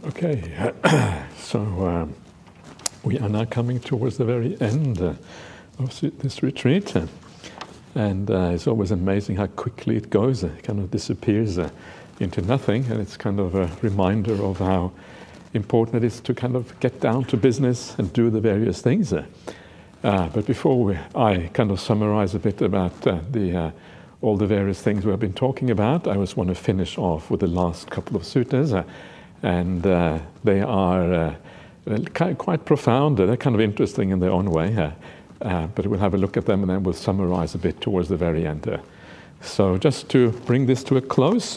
Okay, so we are now coming towards the very end of this retreat, and it's always amazing how quickly it goes. It kind of disappears into nothing, and it's kind of a reminder of how important it is to kind of get down to business and do the various things. But before I kind of summarize a bit about all the various things we have been talking about, I just want to finish off with the last couple of suttas. And they are quite profound. They're kind of interesting in their own way. But we'll have a look at them and then we'll summarize a bit towards the very end. So just to bring this to a close,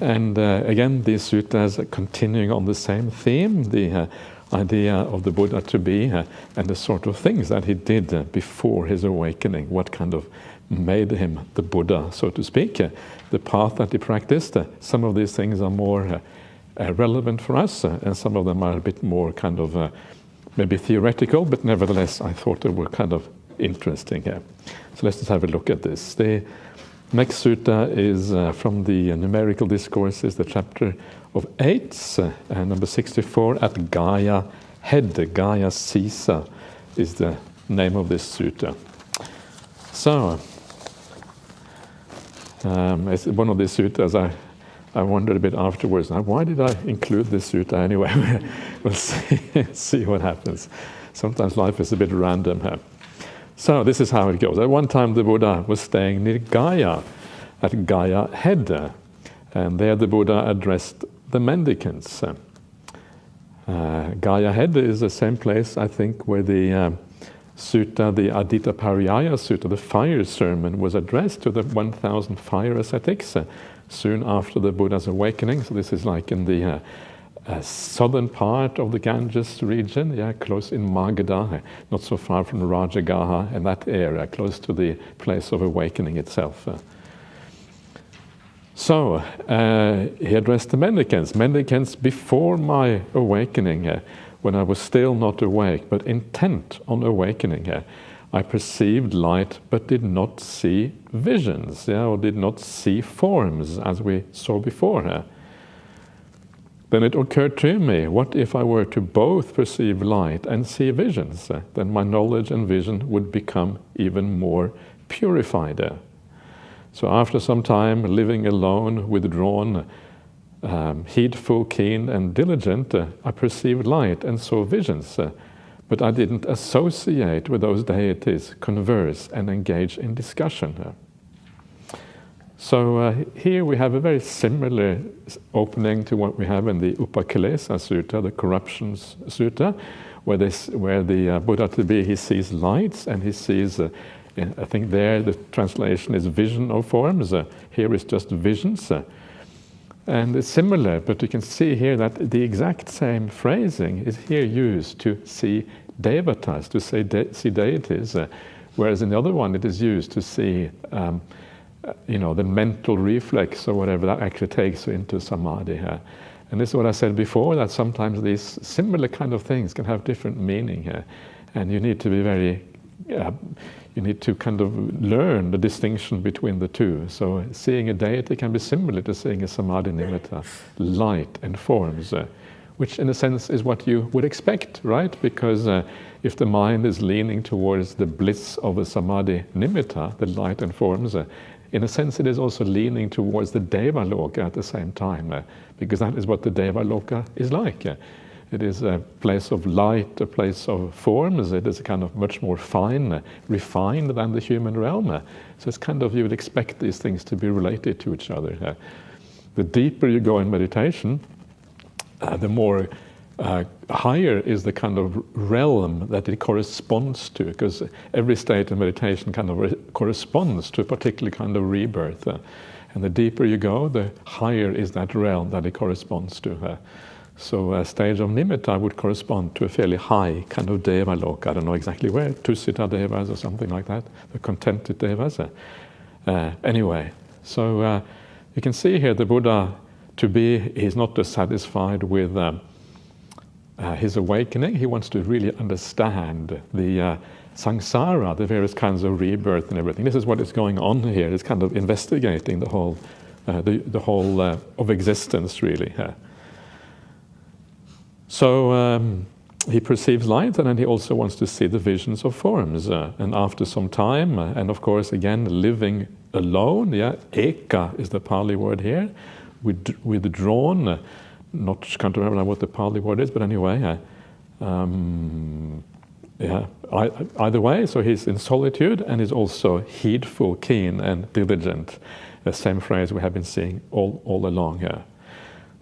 and again, these suttas are continuing on the same theme, the idea of the Buddha to be, and the sort of things that he did before his awakening, what kind of made him the Buddha, so to speak, the path that he practiced. Some of these things are more relevant for us, and some of them are a bit more kind of maybe theoretical, but nevertheless I thought they were kind of interesting. So let's just have a look at this. The next sutta is from the Numerical Discourses, the chapter of 8, number 64, at Gaya Head. Gaya Sisa is the name of this sutta. So, it's one of these suttas I wondered a bit afterwards, now why did I include this sutta anyway? We'll see what happens. Sometimes life is a bit random here. So this is how it goes. At one time the Buddha was staying near Gaya, at Gaya Head, and there the Buddha addressed the mendicants. Gaya Head is the same place, I think, where the sutta, the Adita Pariyaya Sutta, the fire sermon, was addressed to the 1,000 fire ascetics soon after the Buddha's awakening. So this is like in the southern part of the Ganges region, close in Magadha, not so far from Rajagaha, and that area, close to the place of awakening itself. So he addressed the mendicants. Mendicants, before my awakening, when I was still not awake, but intent on awakening, I perceived light but did not see visions, or did not see forms as we saw before. Then it occurred to me, what if I were to both perceive light and see visions? Then my knowledge and vision would become even more purified. So after some time living alone, withdrawn, heedful, keen and diligent, I perceived light and saw visions. But I didn't associate with those deities, converse, and engage in discussion. So here we have a very similar opening to what we have in the Upakilesa Sutta, the Corruptions Sutta, where the Buddha to be, he sees lights and he sees, I think there the translation is vision of forms. Here is just visions. And it's similar, but you can see here that the exact same phrasing is here used to see devatas, to see deities, whereas in the other one it is used to see, the mental reflex or whatever that actually takes you into samadhi. And this is what I said before, that sometimes these similar kind of things can have different meaning, and you need to be very, you need to kind of learn the distinction between the two. So seeing a deity can be similar to seeing a samadhi nimitta, light and forms, which in a sense is what you would expect, right? Because if the mind is leaning towards the bliss of a samadhi nimitta, the light and forms, in a sense it is also leaning towards the devaloka at the same time, because that is what the devaloka is like. It is a place of light, a place of forms. It is kind of much more fine, refined than the human realm. So it's kind of, you would expect these things to be related to each other. The deeper you go in meditation, the more higher is the kind of realm that it corresponds to, because every state of meditation kind of corresponds to a particular kind of rebirth. And the deeper you go, the higher is that realm that it corresponds to. So a stage of nimitta would correspond to a fairly high kind of devaloka. I don't know exactly where, Tusita devas or something like that, the contented devas. Anyway, so you can see here the Buddha to be, he's not just satisfied with his awakening, he wants to really understand the samsara, the various kinds of rebirth and everything. This is what is going on here. It's kind of investigating the whole of existence, really. So he perceives light, and then he also wants to see the visions of forms. And after some time, and of course, again, living alone, eka is the Pali word here, withdrawn, can't remember what the Pali word is, but anyway, either way, so he's in solitude and he's also heedful, keen, and diligent. The same phrase we have been seeing all along here.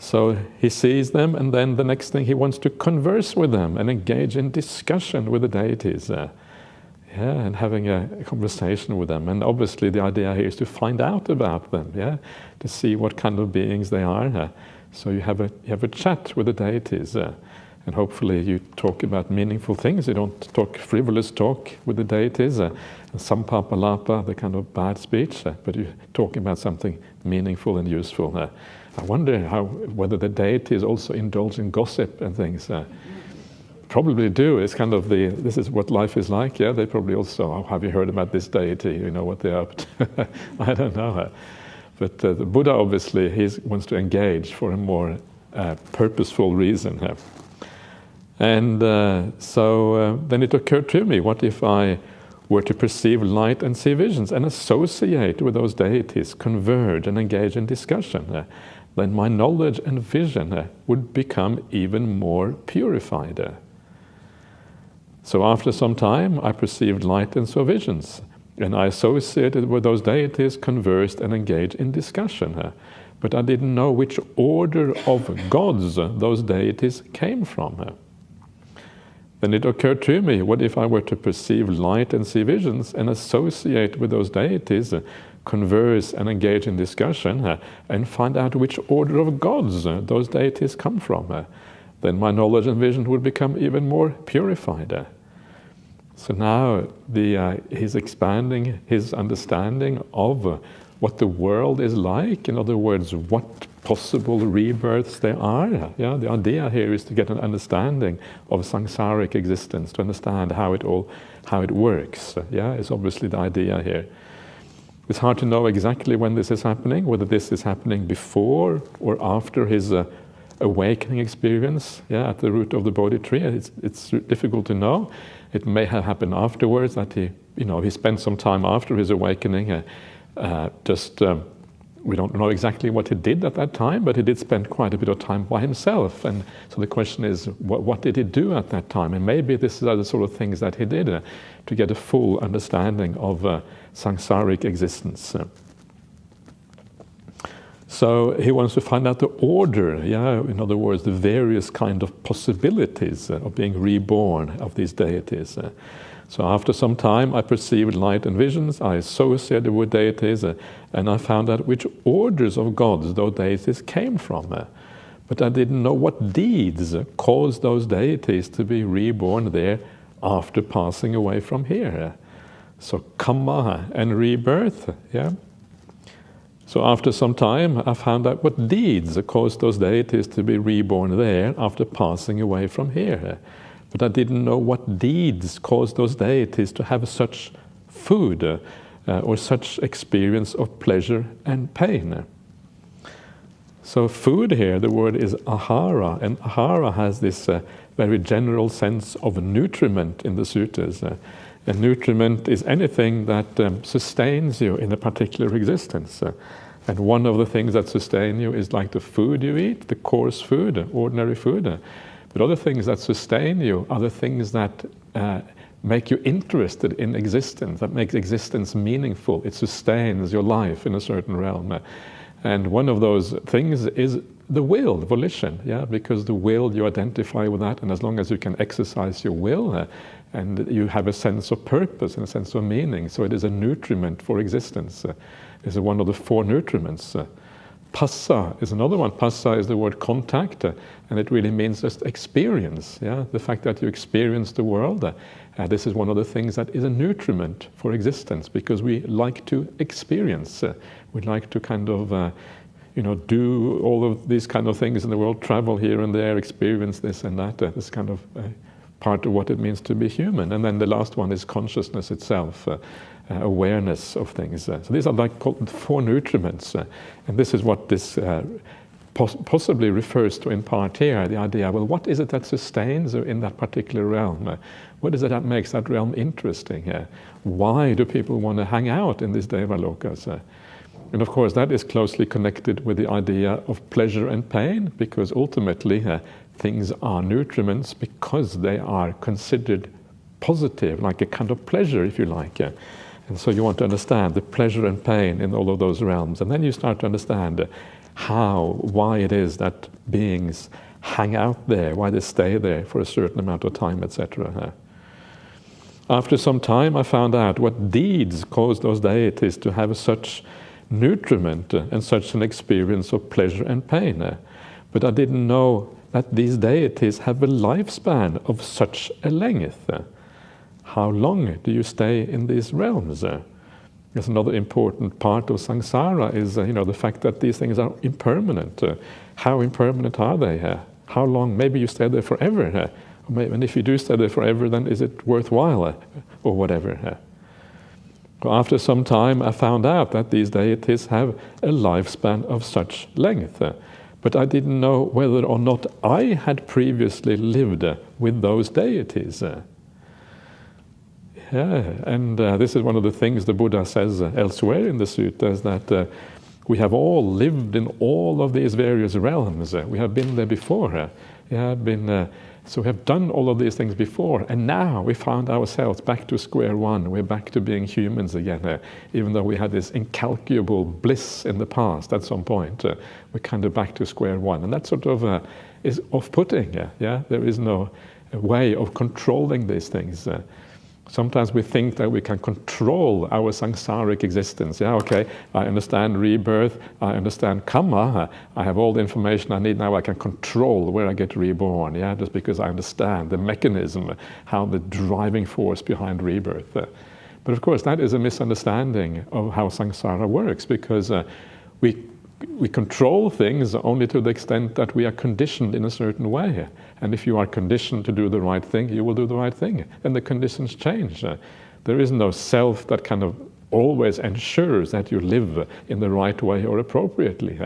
So he sees them, and then the next thing he wants to converse with them and engage in discussion with the deities. And having a conversation with them. And obviously the idea here is to find out about them, to see what kind of beings they are. So you have a chat with the deities, and hopefully you talk about meaningful things. You don't talk frivolous talk with the deities, sampapalapa, the kind of bad speech, but you're talking about something meaningful and useful. I wonder whether the deities also indulge in gossip and things. Probably do. It's kind of this is what life is like. They probably also, have you heard about this deity? You know what they're up to. I don't know. But the Buddha, obviously, he wants to engage for a more purposeful reason. And so then it occurred to me, what if I were to perceive light and see visions and associate with those deities, converge and engage in discussion? Then my knowledge and vision would become even more purified. So after some time, I perceived light and saw visions, and I associated with those deities, conversed and engaged in discussion. But I didn't know which order of gods those deities came from. Then it occurred to me, what if I were to perceive light and see visions and associate with those deities, converse and engage in discussion, and find out which order of gods those deities come from? Then my knowledge and vision would become even more purified. So now he's expanding his understanding of what the world is like. In other words, what possible rebirths there are. The idea here is to get an understanding of samsaric existence, to understand how it works. It's obviously the idea here. It's hard to know exactly when this is happening, whether this is happening before or after his awakening experience, at the root of the Bodhi tree. It's difficult to know. It may have happened afterwards, that he spent some time after his awakening. We don't know exactly what he did at that time, but he did spend quite a bit of time by himself. And so the question is, what did he do at that time? And maybe this are the sort of things that he did to get a full understanding of samsaric existence. So he wants to find out the order, in other words, the various kind of possibilities of being reborn of these deities. So after some time, I perceived light and visions, I associated with deities, and I found out which orders of gods those deities came from. But I didn't know what deeds caused those deities to be reborn there after passing away from here. So karma and rebirth, So after some time, I found out what deeds caused those deities to be reborn there after passing away from here. But I didn't know what deeds caused those deities to have such food or such experience of pleasure and pain. So food here, the word is ahara, and ahara has this very general sense of nutriment in the suttas. A nutriment is anything that sustains you in a particular existence. And one of the things that sustain you is like the food you eat, the coarse food, ordinary food. But other things that sustain you are the things that make you interested in existence, that makes existence meaningful. It sustains your life in a certain realm. And one of those things is the will, volition, because the will, you identify with that, and as long as you can exercise your will, and you have a sense of purpose and a sense of meaning, so it is a nutriment for existence. It's one of the four nutriments. Passa is another one. Passa is the word contact, and it really means just experience. The fact that you experience the world, this is one of the things that is a nutriment for existence, because we like to experience. We like to kind of, do all of these kind of things in the world, travel here and there, experience this and that. This kind of part of what it means to be human. And then the last one is consciousness itself. Awareness of things. So these are like called four nutriments, and this is what this possibly refers to in part here, the idea, well, what is it that sustains in that particular realm? What is it that makes that realm interesting? Why do people want to hang out in these Devalokas? And of course, that is closely connected with the idea of pleasure and pain, because ultimately things are nutriments because they are considered positive, like a kind of pleasure, if you like. And so you want to understand the pleasure and pain in all of those realms. And then you start to understand why it is that beings hang out there, why they stay there for a certain amount of time, etc. After some time, I found out what deeds caused those deities to have such nutriment and such an experience of pleasure and pain. But I didn't know that these deities have a lifespan of such a length. How long do you stay in these realms? There's another important part of samsara is the fact that these things are impermanent. How impermanent are they? How long? Maybe you stay there forever. And if you do stay there forever, then is it worthwhile or whatever? After some time, I found out that these deities have a lifespan of such length. But I didn't know whether or not I had previously lived with those deities. And this is one of the things the Buddha says elsewhere in the suttas, that we have all lived in all of these various realms. We have been there before. So we have done all of these things before, and now we found ourselves back to square one. We're back to being humans again, even though we had this incalculable bliss in the past at some point. We're kind of back to square one, and that sort of is off-putting. There is no way of controlling these things. Sometimes we think that we can control our samsaric existence. Okay, I understand rebirth, I understand karma, I have all the information I need, now I can control where I get reborn, just because I understand the mechanism, how the driving force behind rebirth. But of course, that is a misunderstanding of how samsara works, because we control things only to the extent that we are conditioned in a certain way. And if you are conditioned to do the right thing, you will do the right thing. And the conditions change. There is no self that kind of always ensures that you live in the right way or appropriately.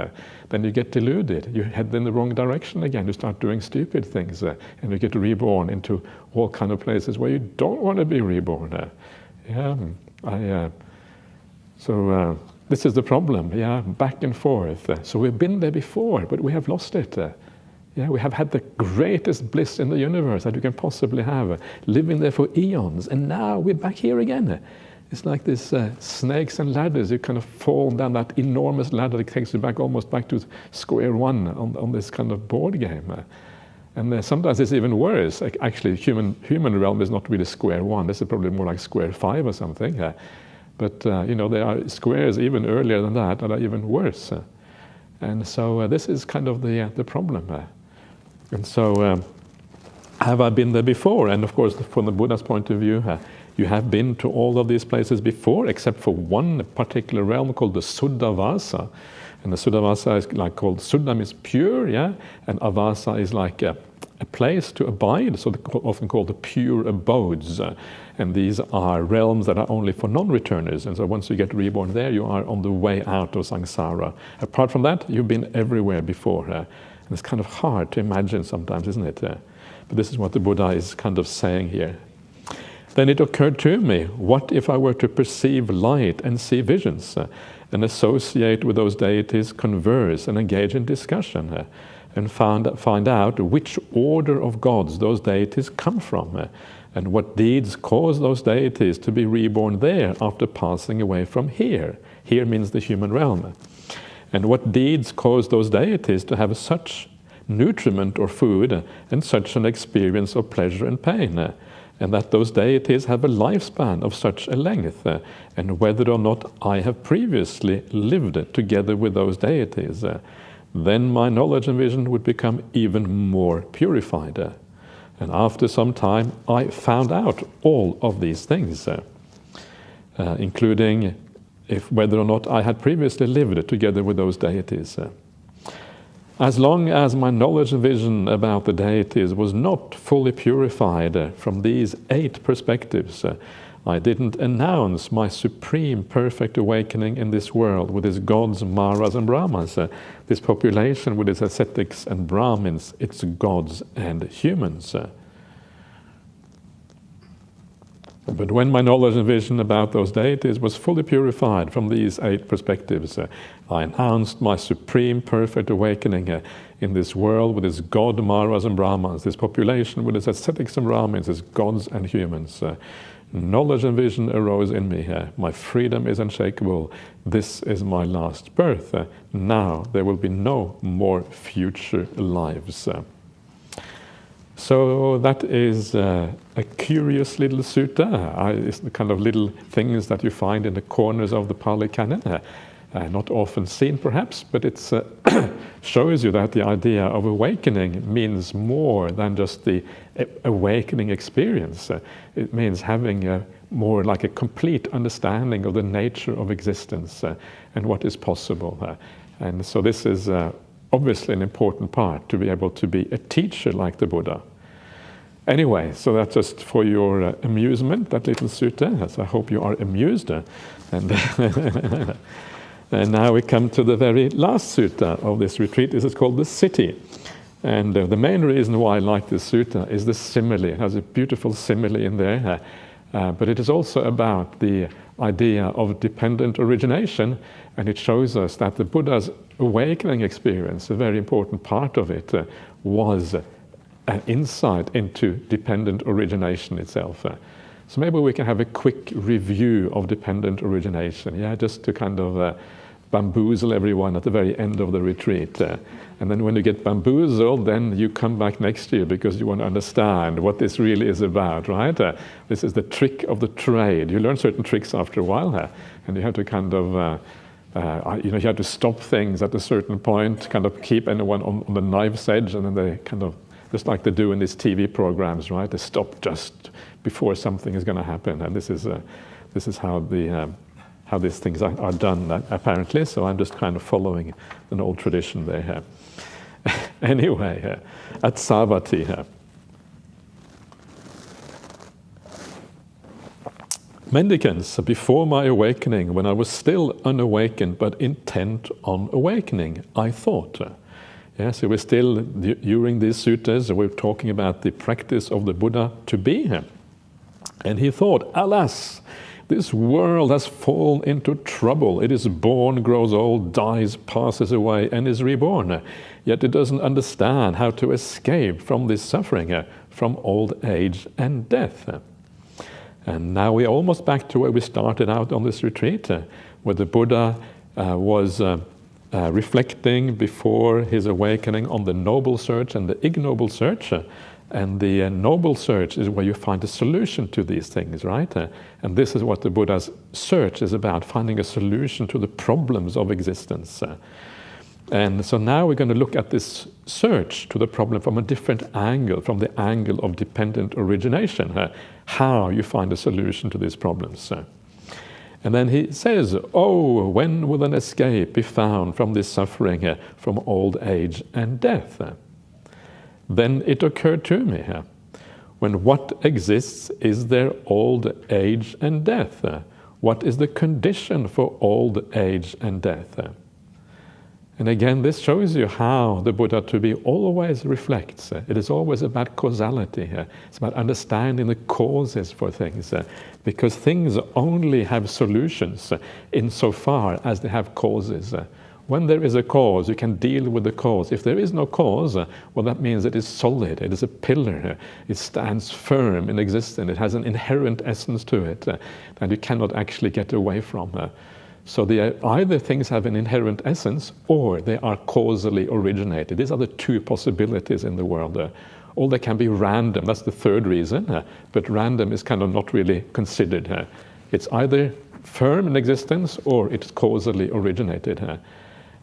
Then you get deluded. You head in the wrong direction again. You start doing stupid things. And you get reborn into all kind of places where you don't want to be reborn. This is the problem, back and forth. So we've been there before, but we have lost it. We have had the greatest bliss in the universe that you can possibly have, living there for eons, and now we're back here again. It's like this snakes and ladders. You kind of fall down that enormous ladder that takes you back almost back to square one on this kind of board game. And sometimes it's even worse. Actually, human realm is not really square one. This is probably more like square 5 or something. But there are squares even earlier than that are even worse. And so this is kind of the problem. And so have I been there before? And of course, from the Buddha's point of view, you have been to all of these places before, except for one particular realm called the Suddhavasa. And the Suddhavasa is like called, Suddha means pure, and Avasa is like a place to abide, so they're often called the pure abodes. And these are realms that are only for non-returners. And so once you get reborn there, you are on the way out of samsara. Apart from that, you've been everywhere before. And it's kind of hard to imagine sometimes, isn't it? But this is what the Buddha is kind of saying here. Then it occurred to me, what if I were to perceive light and see visions, and associate with those deities, converse and engage in discussion, and find out which order of gods those deities come from, and what deeds cause those deities to be reborn there after passing away from here. Here means the human realm. And what deeds cause those deities to have such nutriment or food and such an experience of pleasure and pain, and that those deities have a lifespan of such a length, and whether or not I have previously lived together with those deities. Then my knowledge and vision would become even more purified. And after some time, I found out all of these things, including whether or not I had previously lived together with those deities. As long as my knowledge and vision about the deities was not fully purified from these 8 perspectives, I didn't announce my supreme perfect awakening in this world with its gods, Maras and Brahmas. This population with its ascetics and Brahmins, its gods and humans. But when my knowledge and vision about those deities was fully purified from these 8 perspectives, I announced my supreme perfect awakening in this world with its god, Maras and Brahmans, this population with its ascetics and Brahmins, its gods and humans. Knowledge and vision arose in me. My freedom is unshakable. This is my last birth. Now there will be no more future lives. So that is a curious little sutta. It's the kind of little things that you find in the corners of the Pali Canon. Not often seen perhaps, but it shows you that the idea of awakening means more than just the awakening experience. It means having more like a complete understanding of the nature of existence and what is possible. And so this is obviously an important part, to be able to be a teacher like the Buddha. Anyway, so that's just for your amusement, that little sutta. So I hope you are amused. And and now we come to the very last sutta of this retreat. This is called the City. And the main reason why I like this sutta is the simile. It has a beautiful simile in there. But it is also about the idea of dependent origination. And it shows us that the Buddha's awakening experience, a very important part of it, was an insight into dependent origination itself. So maybe we can have a quick review of dependent origination, just to kind of bamboozle everyone at the very end of the retreat. And then when you get bamboozled, then you come back next year because you want to understand what this really is about, right? This is the trick of the trade. You learn certain tricks after a while, and you have to kind of, you have to stop things at a certain point, kind of keep anyone on the knife's edge, and then they kind of, just like they do in these TV programs, right? They stop just before something is going to happen, and this is how these things are done apparently. So I'm just kind of following an old tradition there. Anyway, at Savatthi. Mendicants, before my awakening, when I was still unawakened but intent on awakening, I thought. So we're still, during these suttas, we're talking about the practice of the Buddha to be. And he thought, alas, this world has fallen into trouble. It is born, grows old, dies, passes away, and is reborn. Yet it doesn't understand how to escape from this suffering, from old age and death. And now we're almost back to where we started out on this retreat, where the Buddha was reflecting before his awakening on the noble search and the ignoble search. And the noble search is where you find a solution to these things, right? And this is what the Buddha's search is about, finding a solution to the problems of existence. And so now we're going to look at this search to the problem from a different angle, from the angle of dependent origination, how you find a solution to these problems. And then he says, oh, when will an escape be found from this suffering, from old age and death? Then it occurred to me, when what exists is there old age and death? What is the condition for old age and death? And again, this shows you how the Buddha to be always reflects. It is always about causality. It's about understanding the causes for things, because things only have solutions insofar as they have causes. When there is a cause, you can deal with the cause. If there is no cause, well, that means it is solid, it is a pillar, it stands firm in existence, it has an inherent essence to it that you cannot actually get away from. So either things have an inherent essence or they are causally originated. These are the two possibilities in the world. Or they can be random, that's the third reason, but random is kind of not really considered. It's either firm in existence or it's causally originated.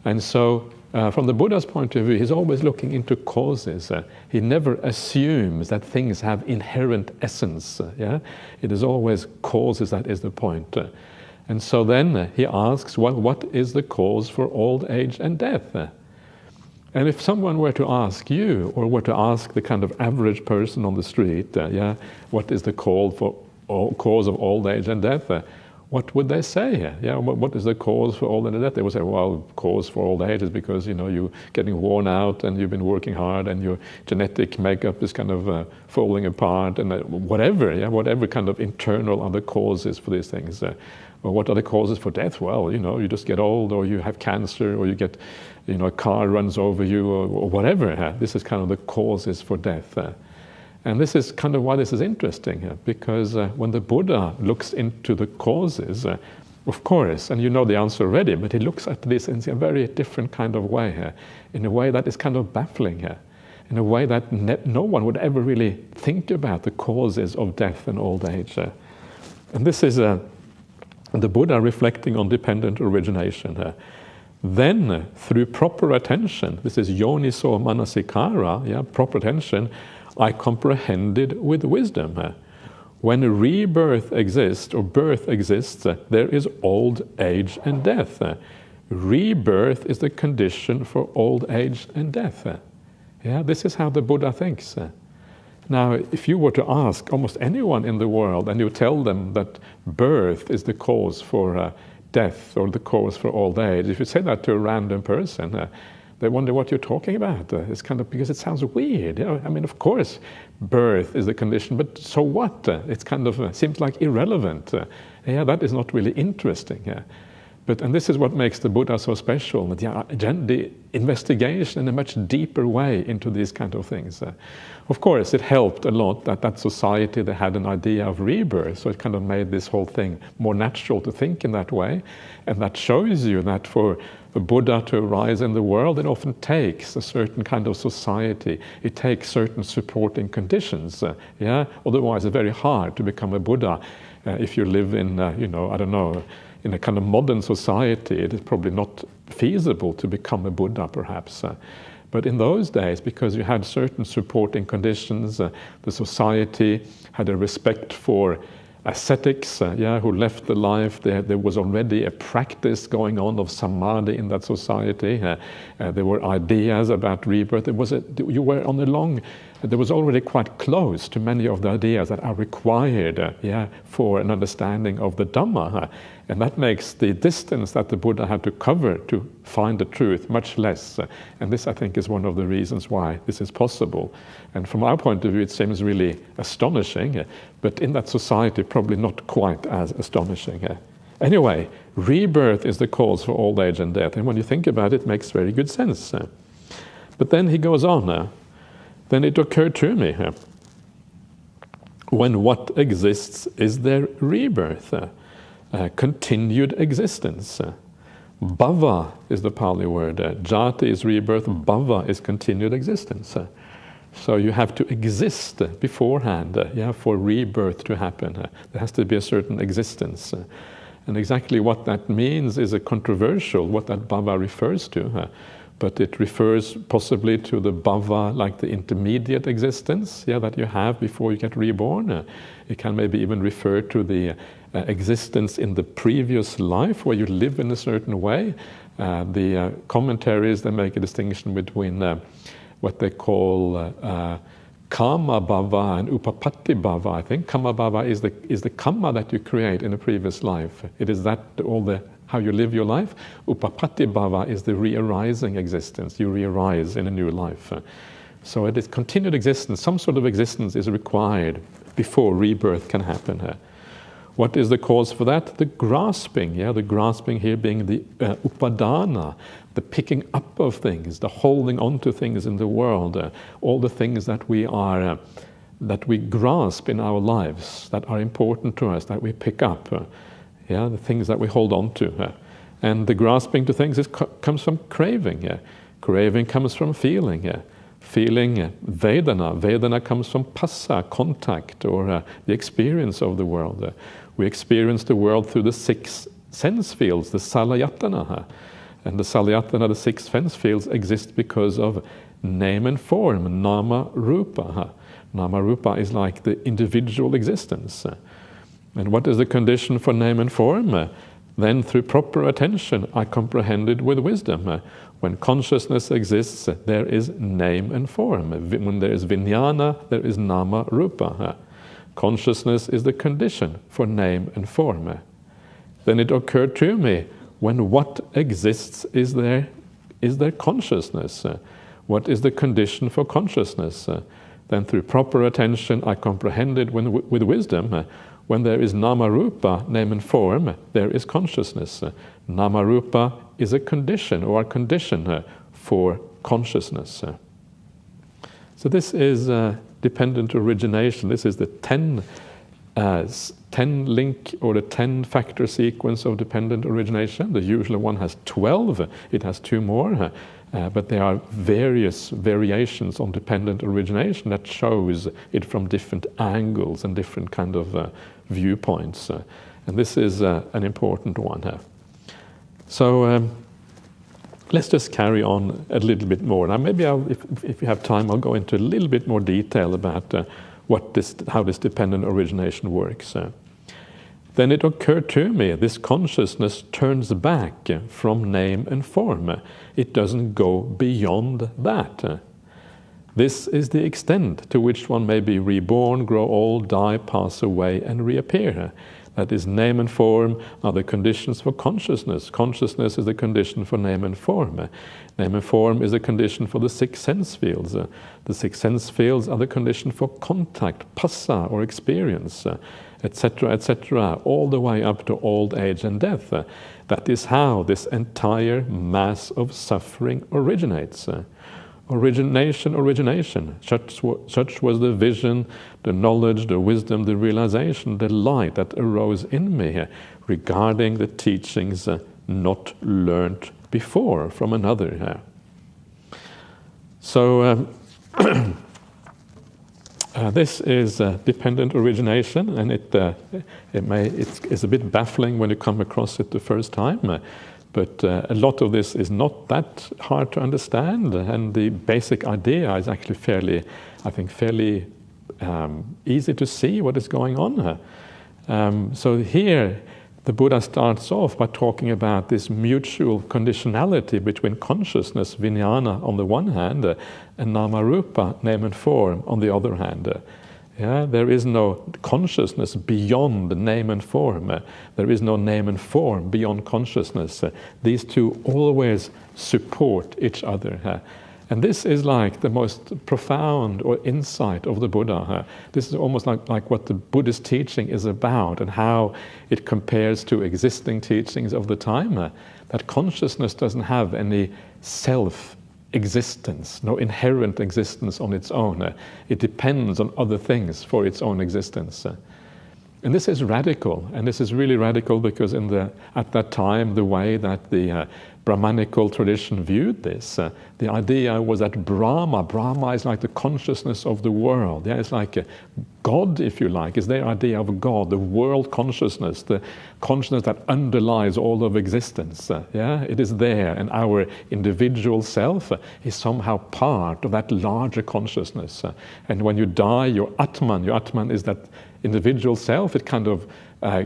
And so, from the Buddha's point of view, he's always looking into causes. He never assumes that things have inherent essence. It is always causes that is the point. And so then he asks, well, what is the cause for old age and death? And if someone were to ask you, or were to ask the kind of average person on the street, what is the cause cause of old age and death, what would they say? Yeah, what is the cause for old age and death? They would say, well, cause for old age is because, you're getting worn out and you've been working hard and your genetic makeup is kind of falling apart and whatever kind of internal other causes for these things. Or what are the causes for death? Well, you just get old, or you have cancer, or you get, a car runs over you, or whatever. This is kind of the causes for death. And this is kind of why this is interesting, because when the Buddha looks into the causes, of course, and you know the answer already, but he looks at this in a very different kind of way, in a way that is kind of baffling, in a way that no one would ever really think about the causes of death and old age. And this is the Buddha reflecting on dependent origination. Then, through proper attention, this is yoniso manasikara, proper attention, I comprehended with wisdom. When rebirth exists, or birth exists, there is old age and death. Rebirth is the condition for old age and death. This is how the Buddha thinks. Now, if you were to ask almost anyone in the world, and you tell them that birth is the cause for death, or the cause for old age, if you say that to a random person, they wonder what you're talking about. It's kind of because it sounds weird. I mean, of course, birth is the condition, but so what? It's kind of seems like irrelevant. That is not really interesting. And this is what makes the Buddha so special. The investigation in a much deeper way into these kind of things. Of course, it helped a lot that society, they had an idea of rebirth, so it kind of made this whole thing more natural to think in that way. And that shows you that for a Buddha to arise in the world, it often takes a certain kind of society. It takes certain supporting conditions. Otherwise, it's very hard to become a Buddha. If you live in, in a kind of modern society, it is probably not feasible to become a Buddha, perhaps. But in those days, because you had certain supporting conditions, the society had a respect for ascetics, who left the life. There was already a practice going on of samadhi in that society. There were ideas about rebirth. There was already quite close to many of the ideas that are required for an understanding of the Dhamma. And that makes the distance that the Buddha had to cover to find the truth much less. And this, I think, is one of the reasons why this is possible. And from our point of view, it seems really astonishing, but in that society, probably not quite as astonishing. Anyway, rebirth is the cause for old age and death. And when you think about it, it makes very good sense. But then he goes on. Then it occurred to me, when what exists is there rebirth, continued existence. Bhava is the Pali word. Jati is rebirth, bhava is continued existence. So you have to exist beforehand, for rebirth to happen. There has to be a certain existence. And exactly what that means is a controversial, what that bhava refers to. But it refers possibly to the bhava, like the intermediate existence, that you have before you get reborn. It can maybe even refer to the existence in the previous life where you live in a certain way. The commentaries, they make a distinction between what they call kama bhava and upapatti bhava. I think kama bhava is the karma that you create in a previous life. It is that how you live your life. Upapatti bhava is the re-arising existence. You re-arise in a new life. So it is continued existence. Some sort of existence is required before rebirth can happen. What is the cause for that? The grasping. The grasping here being the upadana, the picking up of things, the holding on to things in the world, all the things that we grasp in our lives that are important to us, that we pick up. The things that we hold on to. And the grasping to things comes from craving. Craving comes from feeling. Feeling Vedana. Vedana comes from passa, contact, or the experience of the world. We experience the world through the 6 sense fields, the salayatana. And the salayatana, the 6 sense fields, exist because of name and form, nama rupa. Nama rupa is like the individual existence. And what is the condition for name and form? Then through proper attention, I comprehended with wisdom. When consciousness exists, there is name and form. When there is vijnana, there is nama rupa. Consciousness is the condition for name and form. Then it occurred to me, when what exists is there consciousness. What is the condition for consciousness? Then through proper attention I comprehended with wisdom, when there is nama-rupa, name and form, there is consciousness. Nama-rupa is a condition, or a condition for consciousness. So this is dependent origination. This is the 10 link or the 10 factor sequence of dependent origination. The usual one has 12. It has 2 more. But there are various variations on dependent origination that shows it from different angles and different kind of viewpoints. And this is an important one. So let's just carry on a little bit more. Now maybe if you have time, I'll go into a little bit more detail about how this dependent origination works. Then it occurred to me, this consciousness turns back from name and form. It doesn't go beyond that. This is the extent to which one may be reborn, grow old, die, pass away, and reappear. That is, name and form are the conditions for consciousness. Consciousness is the condition for name and form. Name and form is the condition for the 6 sense fields. The 6 sense fields are the condition for contact, phassa, or experience, etc., etc., all the way up to old age and death. That is how this entire mass of suffering originates. Origination. Such was the vision, the knowledge, the wisdom, the realization, the light that arose in me regarding the teachings not learnt before from another. So this is dependent origination, and it's a bit baffling when you come across it the first time. But a lot of this is not that hard to understand, and the basic idea is actually fairly easy to see what is going on. So here, the Buddha starts off by talking about this mutual conditionality between consciousness, vijnana, on the one hand, and nama-rupa, name and form, on the other hand. There is no consciousness beyond name and form. There is no name and form beyond consciousness. These two always support each other. And this is like the most profound or insight of the Buddha. This is almost like what the Buddhist teaching is about and how it compares to existing teachings of the time. That consciousness doesn't have any self-existence, no inherent existence on its own. It depends on other things for its own existence. And this is radical, and this is really radical because at that time, the way that the Brahmanical tradition viewed this, the idea was that Brahma is like the consciousness of the world. It's like a God, if you like, is their idea of God, the world consciousness, the consciousness that underlies all of existence. It is there, and our individual self is somehow part of that larger consciousness. And when you die, your Atman is that individual self. It kind of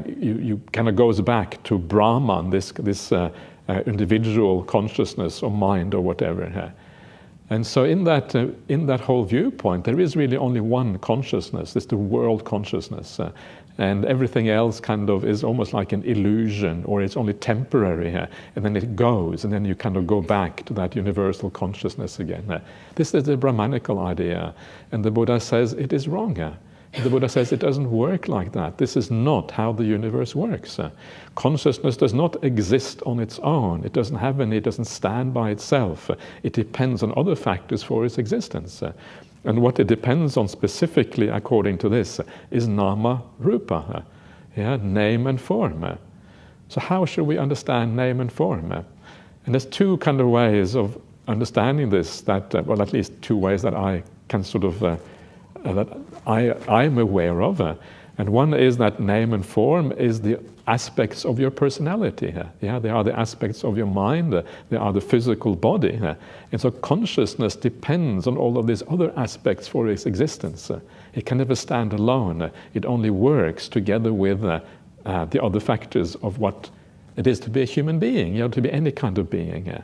you kind of goes back to Brahman, this individual consciousness or mind or whatever. And so in that whole viewpoint, there is really only one consciousness. It's the world consciousness, and everything else kind of is almost like an illusion, or it's only temporary, and then it goes, and then you kind of go back to that universal consciousness again. This is the Brahmanical idea, and the Buddha says it is wrong. The Buddha says it doesn't work like that. This is not how the universe works. Consciousness does not exist on its own. It doesn't stand by itself. It depends on other factors for its existence. And what it depends on specifically, according to this, is nama rupa, name and form. So how should we understand name and form? And there's 2 kind of ways of understanding this, that, well, at least 2 ways that I can sort of that I'm aware of. And one is that name and form is the aspects of your personality. They are the aspects of your mind. They are the physical body. And so consciousness depends on all of these other aspects for its existence. It can never stand alone. It only works together with the other factors of what it is to be a human being, to be any kind of being.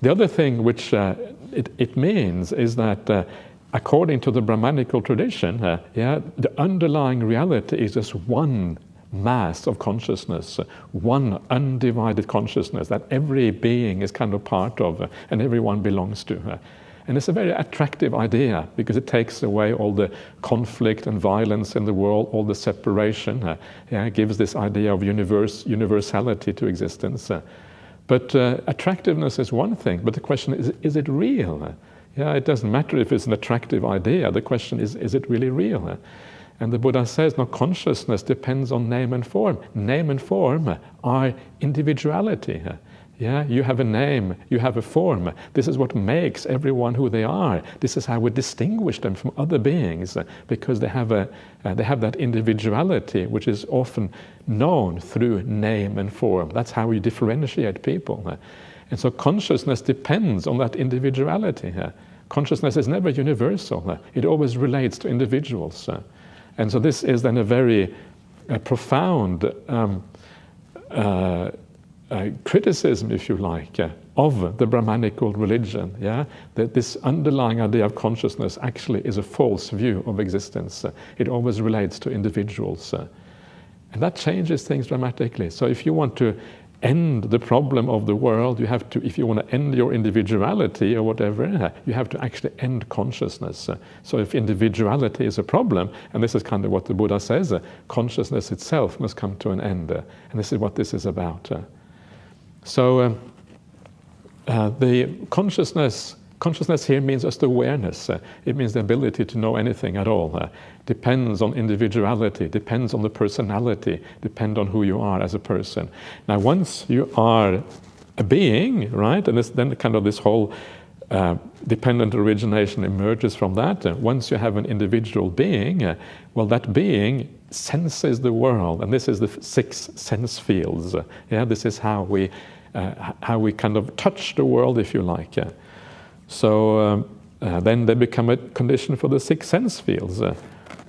The other thing which it means is that according to the Brahmanical tradition, the underlying reality is just one mass of consciousness, one undivided consciousness that every being is kind of part of and everyone belongs to. And it's a very attractive idea because it takes away all the conflict and violence in the world, all the separation. It gives this idea of universality to existence. But attractiveness is one thing, but the question is it real? It doesn't matter if it's an attractive idea. The question is it really real? And the Buddha says, no, consciousness depends on name and form. Name and form are individuality. You have a name, you have a form. This is what makes everyone who they are. This is how we distinguish them from other beings, because they have that individuality, which is often known through name and form. That's how we differentiate people. And so consciousness depends on that individuality. Consciousness is never universal. It always relates to individuals. And so this is then a very profound criticism, if you like, of the Brahmanical religion, that this underlying idea of consciousness actually is a false view of existence. It always relates to individuals. And that changes things dramatically. So if you want to end the problem of the world, you have to, if you want to end your individuality or whatever, you have to actually end consciousness. So if individuality is a problem, and this is kind of what the Buddha says, consciousness itself must come to an end. And this is what this is about. So the consciousness here means just awareness. It means the ability to know anything at all. Depends on individuality, depends on the personality, depends on who you are as a person. Now, once you are a being, right, and then kind of this whole dependent origination emerges from that. Once you have an individual being, well, that being senses the world, and this is the 6 sense fields. This is how we kind of touch the world, if you like. So then they become a condition for the 6 sense fields.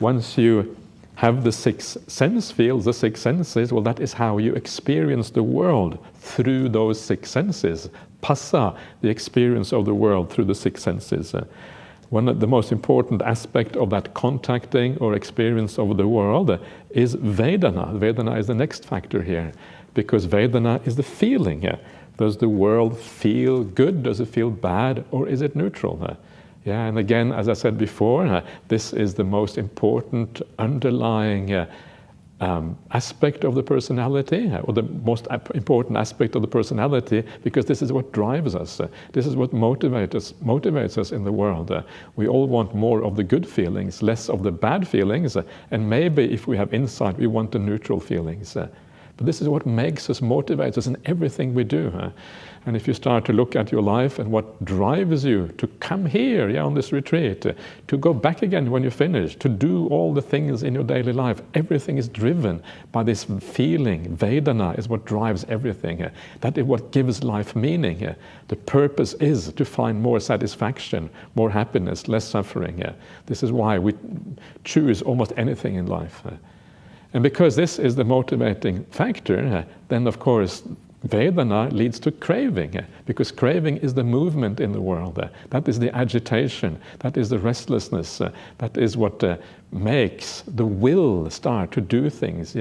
Once you have the 6 sense fields, the 6 senses, well, that is how you experience the world through those 6 senses. Passa, the experience of the world through the 6 senses. One of the most important aspect of that contacting or experience of the world is Vedana. Vedana is the next factor here, because Vedana is the feeling. Does the world feel good? Does it feel bad? Or is it neutral? And again, as I said before, this is the most important underlying aspect of the personality, or the most important aspect of the personality, because this is what drives us. This is what motivates us in the world. We all want more of the good feelings, less of the bad feelings, and maybe if we have insight, we want the neutral feelings. But this is what makes us, motivates us in everything we do. And if you start to look at your life and what drives you to come here, on this retreat, to go back again when you finish, to do all the things in your daily life, everything is driven by this feeling. Vedana is what drives everything. That is what gives life meaning. The purpose is to find more satisfaction, more happiness, less suffering. This is why we choose almost anything in life. And because this is the motivating factor, then of course Vedana leads to craving, because craving is the movement in the world. That is the agitation, that is the restlessness, that is what makes the will start to do things,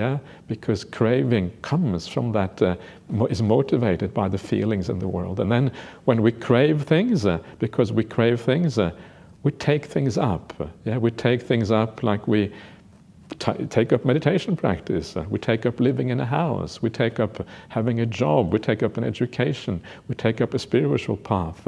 because craving comes from that, is motivated by the feelings in the world. And then when we crave things, because we crave things, we take things up. We take things up like we take up meditation practice, we take up living in a house, we take up having a job, we take up an education, we take up a spiritual path,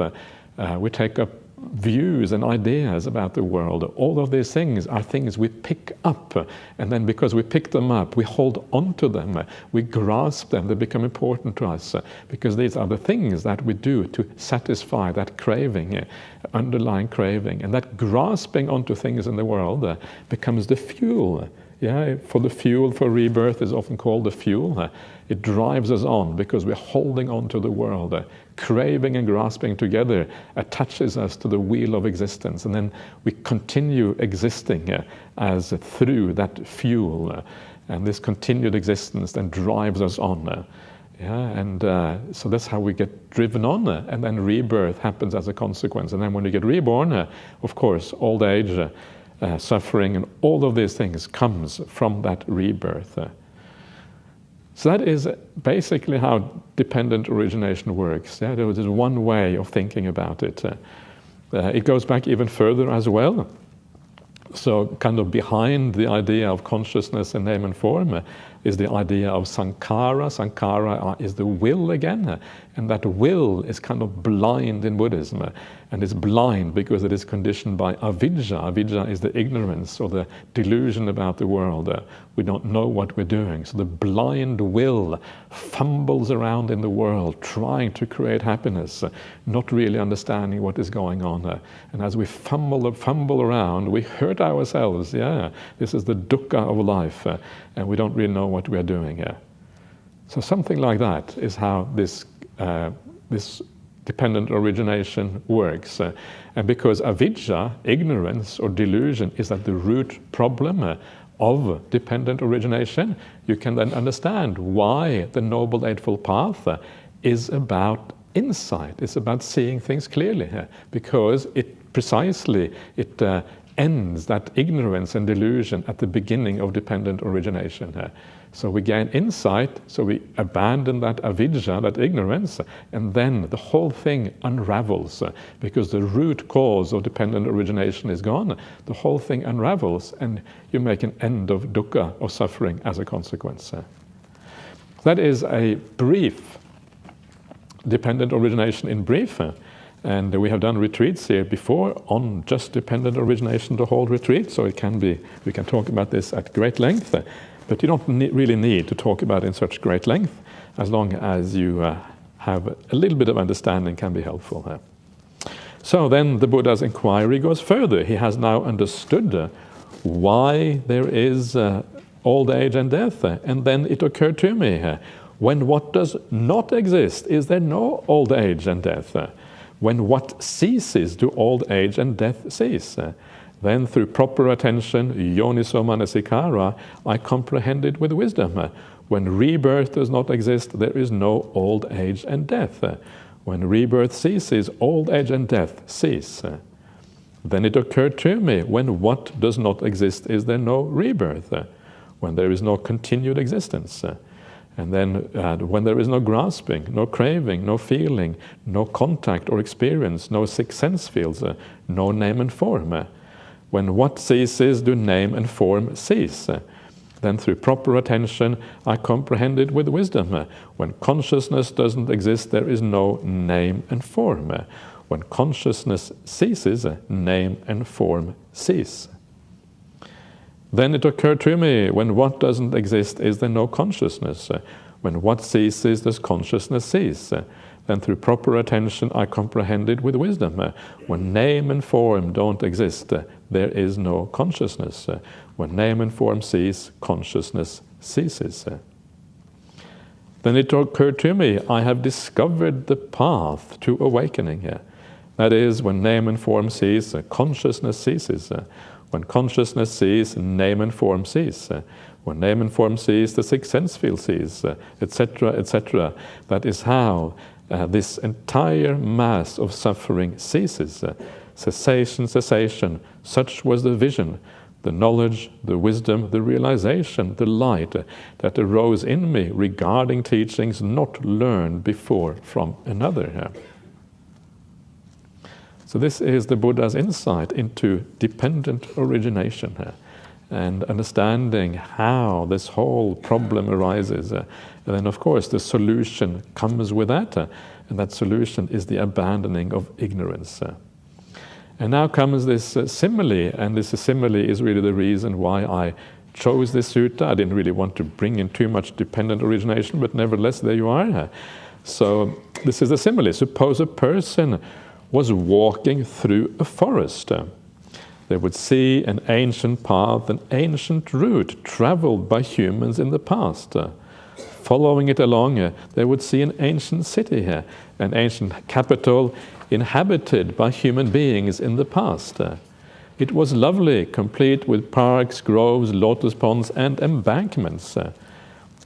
we take up views and ideas about the world. All of these things are things we pick up, and then because we pick them up, we hold on to them, we grasp them, they become important to us, because these are the things that we do to satisfy that craving, underlying craving. And that grasping onto things in the world becomes the fuel. For the fuel for rebirth is often called the fuel. It drives us on because we're holding on to the world. Craving and grasping together attaches us to the wheel of existence, and then we continue existing as through that fuel. And this continued existence then drives us on. Yeah, and so that's how we get driven on, and then rebirth happens as a consequence. And then when you get reborn, of course, old age, suffering, and all of these things comes from that rebirth. So that is basically how dependent origination works. Yeah, there is one way of thinking about it. It goes back even further as well. So kind of behind the idea of consciousness and name and form is the idea of sankhara. Sankhara is the will again, and that will is kind of blind in Buddhism, and it's blind because it is conditioned by avidya. Avidya is the ignorance or the delusion about the world. We don't know what we're doing. So the blind will fumbles around in the world trying to create happiness, not really understanding what is going on. And as we fumble around, we hurt ourselves. Yeah, this is the dukkha of life, and we don't really know what we are doing here. So something like that is how this dependent origination works. And because avidya, ignorance or delusion, is at the root problem of dependent origination, you can then understand why the Noble Eightfold Path is about insight. It's about seeing things clearly, because it ends that ignorance and delusion at the beginning of dependent origination. So we gain insight, so we abandon that avidya, that ignorance, and then the whole thing unravels, because the root cause of dependent origination is gone. The whole thing unravels, and you make an end of dukkha, of suffering, as a consequence. That is a brief dependent origination in brief. And we have done retreats here before on just dependent origination, the whole retreat, so we can talk about this at great length, but you don't really need to talk about it in such great length, as long as you have a little bit of understanding can be helpful. So then the Buddha's inquiry goes further. He has now understood why there is old age and death, and then it occurred to me, when what does not exist, is there no old age and death? When what ceases, do old age and death cease? Then through proper attention, yoniso manasikara, I comprehend it with wisdom. When rebirth does not exist, there is no old age and death. When rebirth ceases, old age and death cease. Then it occurred to me, when what does not exist, is there no rebirth? When there is no continued existence. And then when there is no grasping, no craving, no feeling, no contact or experience, no six sense fields, no name and form. When what ceases, do name and form cease. Then through proper attention, I comprehend it with wisdom. When consciousness doesn't exist, there is no name and form. When consciousness ceases, name and form cease. Then it occurred to me, when what doesn't exist, is there no consciousness? When what ceases, does consciousness cease? Then through proper attention, I comprehend it with wisdom. When name and form don't exist, there is no consciousness. When name and form cease, consciousness ceases. Then it occurred to me, I have discovered the path to awakening. That is, when name and form cease, consciousness ceases. When consciousness ceases, name and form cease. When name and form cease, the six sense field cease, etc., etc. That is how this entire mass of suffering ceases. Cessation, cessation, such was the vision, the knowledge, the wisdom, the realization, the light that arose in me regarding teachings not learned before from another. So this is the Buddha's insight into dependent origination and understanding how this whole problem arises. And then, of course, the solution comes with that, and that solution is the abandoning of ignorance. And now comes this simile, and this simile is really the reason why I chose this sutta. I didn't really want to bring in too much dependent origination, but nevertheless, there you are. So this is the simile. Suppose a person was walking through a forest. They would see an ancient path, an ancient route traveled by humans in the past. Following it along, they would see an ancient city here, an ancient capital inhabited by human beings in the past. It was lovely, complete with parks, groves, lotus ponds, and embankments.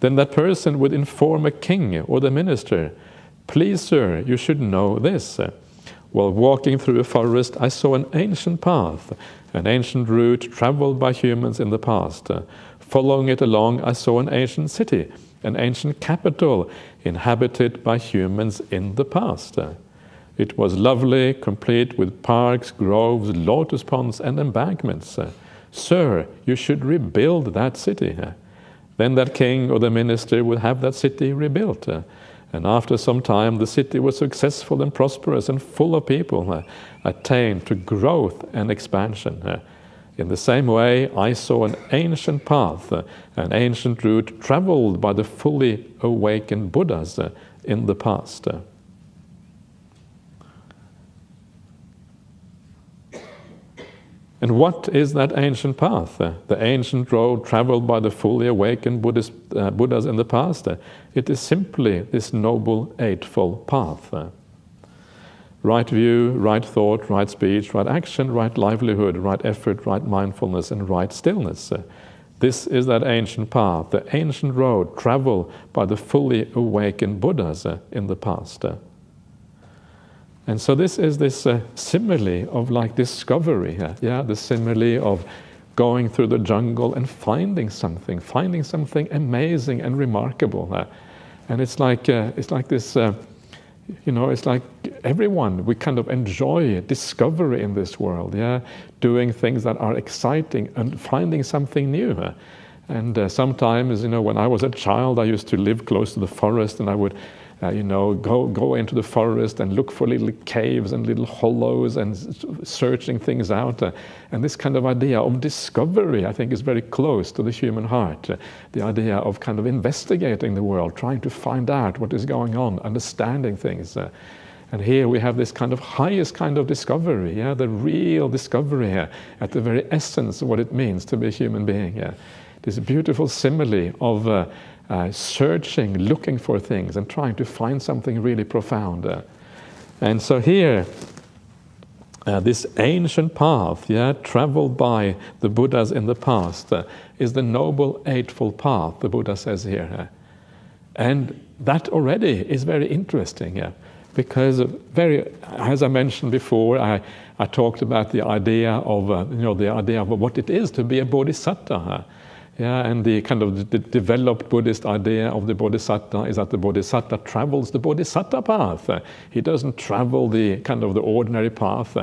Then that person would inform a king or the minister, "Please, sir, you should know this. While walking through a forest, I saw an ancient path, an ancient route traveled by humans in the past. Following it along, I saw an ancient city, an ancient capital inhabited by humans in the past. It was lovely, complete with parks, groves, lotus ponds, and embankments. Sir, you should rebuild that city." Then that king or the minister would have that city rebuilt. And after some time, the city was successful and prosperous and full of people, attained to growth and expansion. In the same way, I saw an ancient path, an ancient route traveled by the fully awakened Buddhas in the past. And what is that ancient path? The ancient road traveled by the fully awakened Buddhas in the past? It is simply this noble eightfold path. Right view, right thought, right speech, right action, right livelihood, right effort, right mindfulness, and right stillness. This is that ancient path, the ancient road traveled by the fully awakened Buddhas in the past. And so this is this simile of like discovery, the simile of going through the jungle and finding something amazing and remarkable. And it's like this, it's like everyone, we kind of enjoy discovery in this world, doing things that are exciting and finding something new. And sometimes, when I was a child, I used to live close to the forest, and I would go into the forest and look for little caves and little hollows and searching things out. And this kind of idea of discovery, I think, is very close to the human heart. The idea of kind of investigating the world, trying to find out what is going on, understanding things. And here we have this kind of highest kind of discovery, the real discovery here, at the very essence of what it means to be a human being. This beautiful simile of searching, looking for things, and trying to find something really profound. And so here, this ancient path, traveled by the Buddhas in the past, is the noble eightfold path, the Buddha says here. And that already is very interesting, because as I mentioned before, I talked about the idea of what it is to be a bodhisattva. And the kind of the developed Buddhist idea of the bodhisattva is that the bodhisattva travels the bodhisattva path. He doesn't travel the kind of the ordinary path,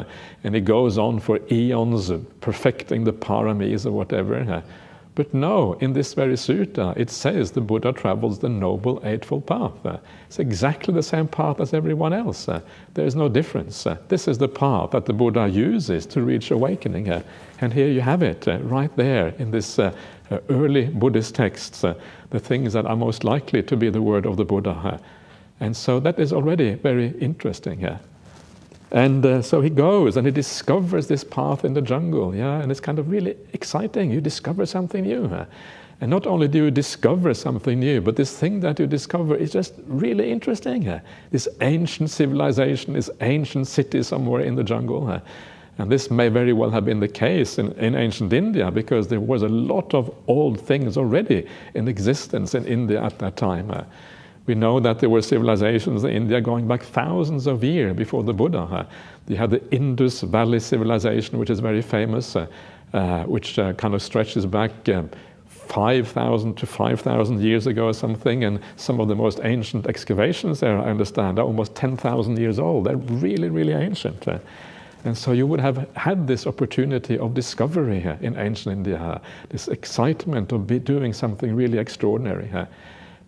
and he goes on for eons perfecting the paramis or whatever. But no, in this very sutta, it says the Buddha travels the noble eightfold path. It's exactly the same path as everyone else. There is no difference. This is the path that the Buddha uses to reach awakening. And here you have it, right there in this early Buddhist texts, the things that are most likely to be the word of the Buddha. And so that is already very interesting. And so he goes and he discovers this path in the jungle, and it's kind of really exciting. You discover something new. And not only do you discover something new, but this thing that you discover is just really interesting. This ancient civilization, this ancient city somewhere in the jungle. And this may very well have been the case in ancient India, because there was a lot of old things already in existence in India at that time. We know that there were civilizations in India going back thousands of years before the Buddha. You had the Indus Valley civilization, which is very famous, which kind of stretches back 5,000 to 5,000 years ago or something. And some of the most ancient excavations there, I understand, are almost 10,000 years old. They're really, really ancient. And so you would have had this opportunity of discovery here in ancient India, this excitement of doing something really extraordinary.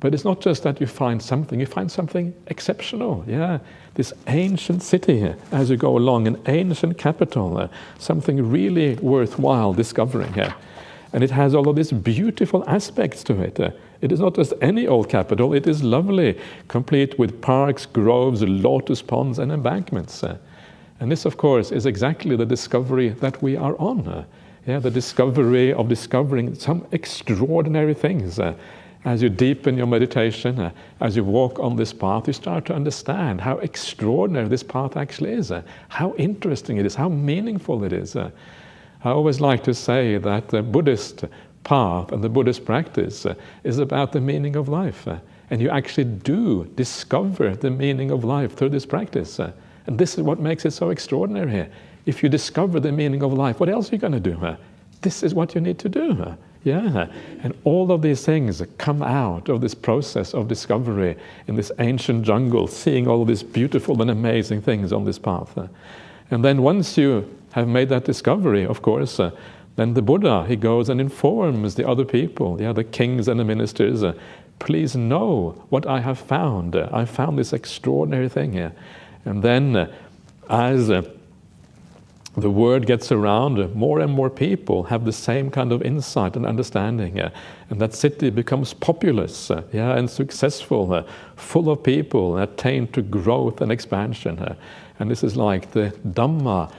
But it's not just that you find something exceptional. This ancient city here, as you go along, an ancient capital, something really worthwhile discovering here. And it has all of these beautiful aspects to it. It is not just any old capital, it is lovely, complete with parks, groves, lotus ponds, and embankments. And this, of course, is exactly the discovery that we are on. The discovery of discovering some extraordinary things. As you deepen your meditation, as you walk on this path, you start to understand how extraordinary this path actually is, how interesting it is, how meaningful it is. I always like to say that the Buddhist path and the Buddhist practice is about the meaning of life. And you actually do discover the meaning of life through this practice. And this is what makes it so extraordinary here. If you discover the meaning of life, what else are you going to do? This is what you need to do. Yeah, and all of these things come out of this process of discovery in this ancient jungle, seeing all these beautiful and amazing things on this path. And then once you have made that discovery, of course, then the Buddha, he goes and informs the other people, the kings and the ministers, please know what I have found. I found this extraordinary thing here. And then as the word gets around, more and more people have the same kind of insight and understanding, and that city becomes populous, and successful, full of people, attain to growth and expansion. And this is like the Dhamma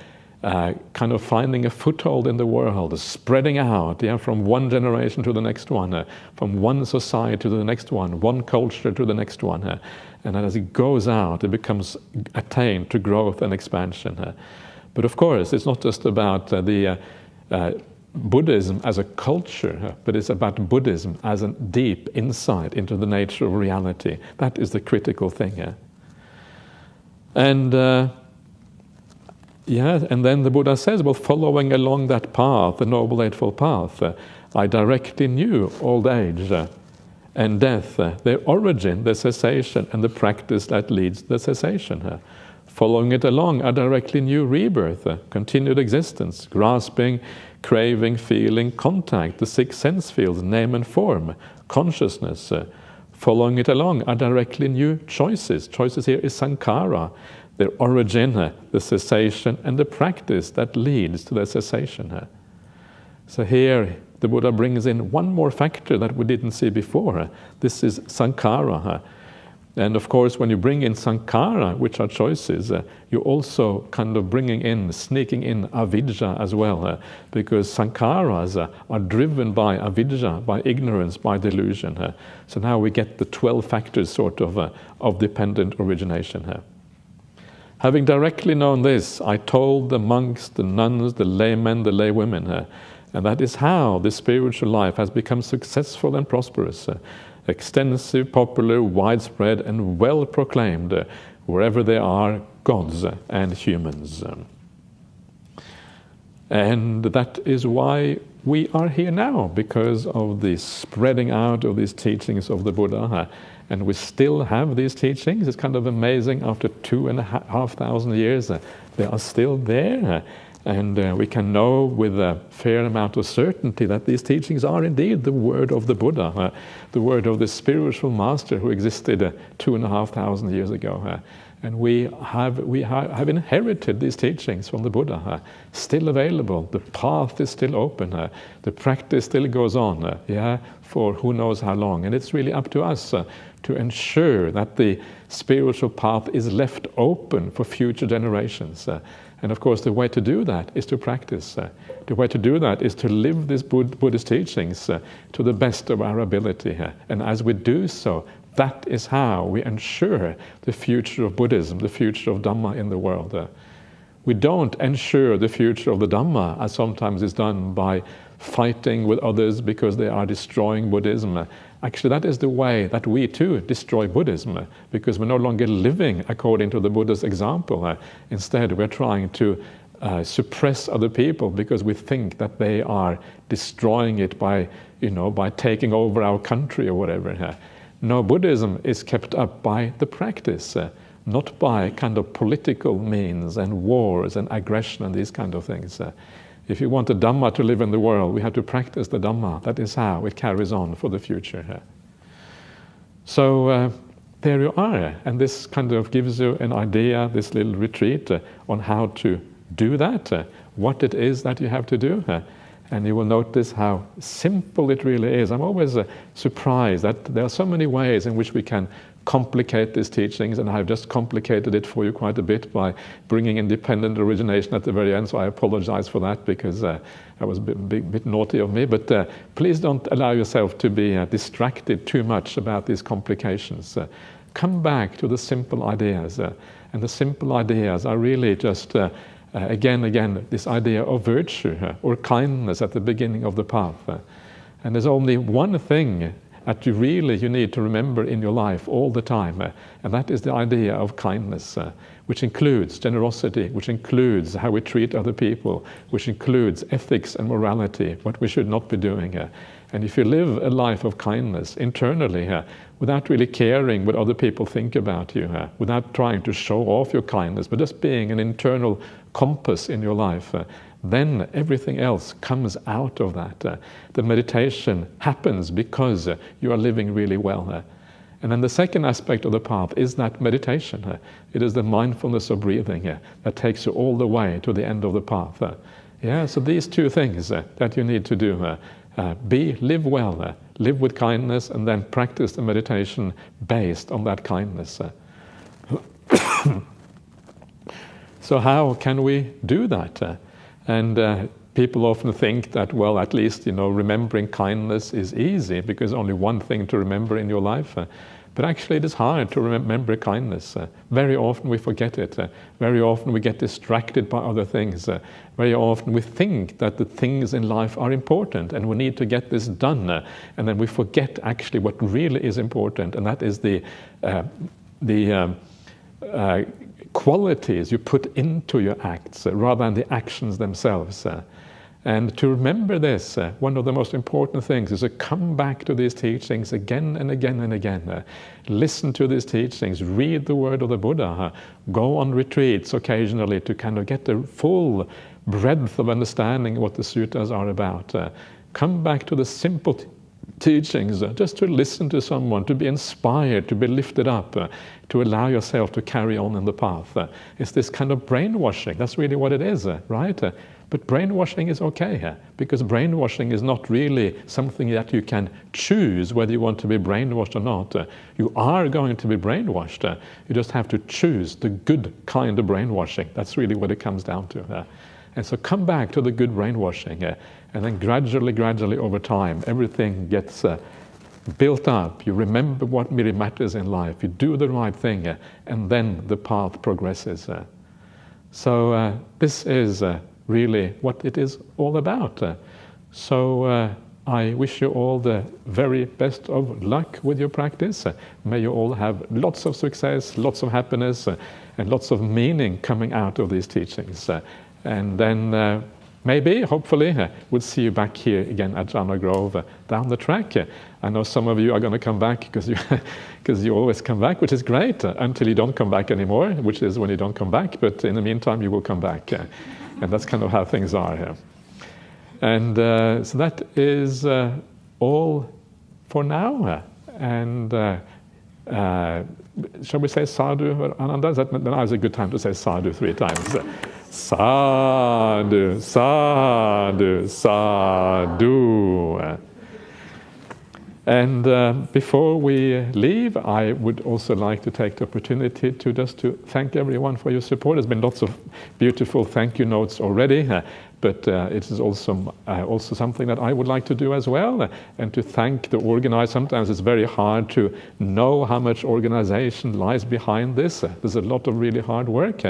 kind of finding a foothold in the world, spreading out, from one generation to the next one, from one society to the next one culture to the next one. And as it goes out, it becomes attained to growth and expansion. But of course, it's not just about the Buddhism as a culture, but it's about Buddhism as a deep insight into the nature of reality. That is the critical thing here. And and then the Buddha says, well, following along that path, the Noble Eightfold Path, I directly knew old age and death, their origin, their cessation, and the practice that leads to the cessation. Following it along, I directly knew rebirth, continued existence, grasping, craving, feeling, contact, the six sense fields, name and form, consciousness. Following it along, I directly knew choices. Choices here is sankhara, their origin, the cessation, and the practice that leads to the cessation. So here, the Buddha brings in one more factor that we didn't see before. This is sankhara. And of course, when you bring in sankhara, which are choices, you're also kind of sneaking in avidya as well, because sankharas are driven by avidya, by ignorance, by delusion. So now we get the 12 factors sort of dependent origination. Having directly known this, I told the monks, the nuns, the laymen, the laywomen, and that is how the spiritual life has become successful and prosperous. Extensive, popular, widespread, and well proclaimed wherever there are gods and humans. And that is why we are here now, because of the spreading out of these teachings of the Buddha. And we still have these teachings. It's kind of amazing, after 2,500 years, they are still there. And we can know with a fair amount of certainty that these teachings are indeed the word of the Buddha, the word of the spiritual master who existed 2,500 years ago. And we have inherited these teachings from the Buddha, still available. The path is still open. The practice still goes on, for who knows how long. And it's really up to us to ensure that the spiritual path is left open for future generations. And of course, the way to do that is to practice. The way to do that is to live these Buddhist teachings to the best of our ability. And as we do so, that is how we ensure the future of Buddhism, the future of Dhamma in the world. We don't ensure the future of the Dhamma, as sometimes is done by fighting with others because they are destroying Buddhism. Actually, that is the way that we too destroy Buddhism, because we're no longer living according to the Buddha's example. Instead, we're trying to suppress other people because we think that they are destroying it by taking over our country or whatever. No, Buddhism is kept up by the practice, not by kind of political means and wars and aggression and these kind of things. If you want the Dhamma to live in the world, we have to practice the Dhamma. That is how it carries on for the future. So there you are. And this kind of gives you an idea, this little retreat, on how to do that, what it is that you have to do. And you will notice how simple it really is. I'm always surprised that there are so many ways in which we can complicate these teachings, and I've just complicated it for you quite a bit by bringing independent origination at the very end, so I apologize for that, because that was a bit naughty of me. But please don't allow yourself to be distracted too much about these complications. Come back to the simple ideas, and the simple ideas are really just again, this idea of virtue or kindness at the beginning of the path. And there's only one thing that you need to remember in your life all the time, and that is the idea of kindness, which includes generosity, which includes how we treat other people, which includes ethics and morality, what we should not be doing. And if you live a life of kindness internally, without really caring what other people think about you, without trying to show off your kindness, but just being an internal compass in your life, then everything else comes out of that. The meditation happens because you are living really well. And then the second aspect of the path is that meditation. It is the mindfulness of breathing that takes you all the way to the end of the path. So these two things that you need to do. Live well, live with kindness, and then practice the meditation based on that kindness. So how can we do that? And people often think that, well, at least, remembering kindness is easy because only one thing to remember in your life. But actually it is hard to remember kindness. Very often we forget it. Very often we get distracted by other things. Very often we think that the things in life are important and we need to get this done. And then we forget actually what really is important, and that is the qualities you put into your acts rather than the actions themselves. And to remember this, one of the most important things is to come back to these teachings again and again and again. Listen to these teachings, read the word of the Buddha, go on retreats occasionally to kind of get the full breadth of understanding what the suttas are about. Come back to the simple teachings, just to listen to someone, to be inspired, to be lifted up, to allow yourself to carry on in the path. It's this kind of brainwashing. That's really what it is, right? But brainwashing is okay, because brainwashing is not really something that you can choose whether you want to be brainwashed or not. You are going to be brainwashed. You just have to choose the good kind of brainwashing. That's really what it comes down to. And so come back to the good brainwashing, and then gradually over time, everything gets built up. You remember what really matters in life. You do the right thing, and then the path progresses. So this is really what it is all about. So I wish you all the very best of luck with your practice. May you all have lots of success, lots of happiness, and lots of meaning coming out of these teachings. And then maybe, hopefully, we'll see you back here again at Jhana Grove down the track. I know some of you are going to come back because you always come back, which is great, until you don't come back anymore, which is when you don't come back. But in the meantime, you will come back. And that's kind of how things are here. And so that is all for now. And shall we say sadhu, Ananda? Now is a good time to say sadhu 3 times. Sadhu, sadhu, sadhu. And before we leave, I would also like to take the opportunity to thank everyone for your support. There's been lots of beautiful thank you notes already, but it is also something that I would like to do as well, and to thank the organizers. Sometimes it's very hard to know how much organization lies behind this. There's a lot of really hard work.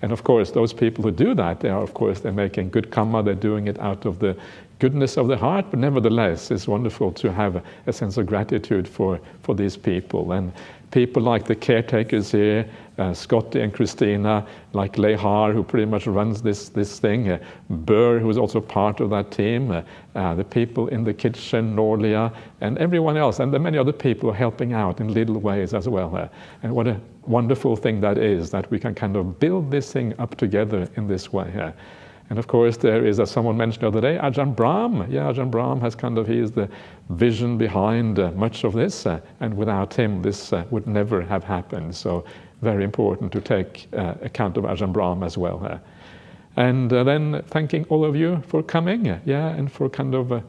And of course, those people who do that, they're making good karma, they're doing it out of the goodness of the heart, but nevertheless, it's wonderful to have a sense of gratitude for these people. And people like the caretakers here, Scotty and Christina, like Lehar, who pretty much runs this thing, Burr, who is also part of that team, the people in the kitchen, Norlia, and everyone else, and the many other people are helping out in little ways as well. And what a wonderful thing that is, that we can kind of build this thing up together in this way. And of course, there is, as someone mentioned the other day, Ajahn Brahm. Ajahn Brahm he is the vision behind much of this, and without him, this would never have happened. So very important to take account of Ajahn Brahm as well. And then thanking all of you for coming, and for kind of,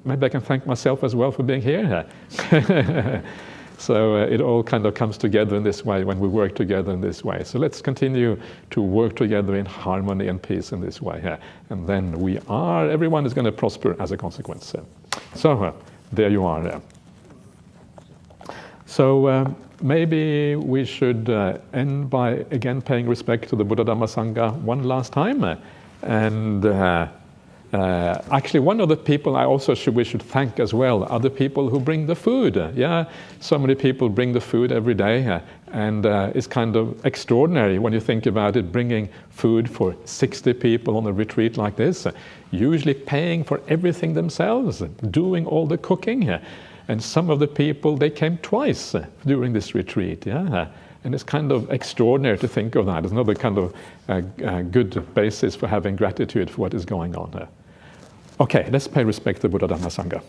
maybe I can thank myself as well for being here. So it all kind of comes together in this way when we work together in this way. So let's continue to work together in harmony and peace in this way. And then everyone is going to prosper as a consequence. So there you are. So maybe we should end by again paying respect to the Buddha Dhamma Sangha one last time. And Actually, one of the people we should thank as well are the people who bring the food. Yeah, so many people bring the food every day, and it's kind of extraordinary when you think about it, bringing food for 60 people on a retreat like this, usually paying for everything themselves, doing all the cooking. And some of the people, they came twice during this retreat. Yeah. And it's kind of extraordinary to think of that. It's another kind of good basis for having gratitude for what is going on here. Okay, let's pay respect to Buddha Dhamma Sangha.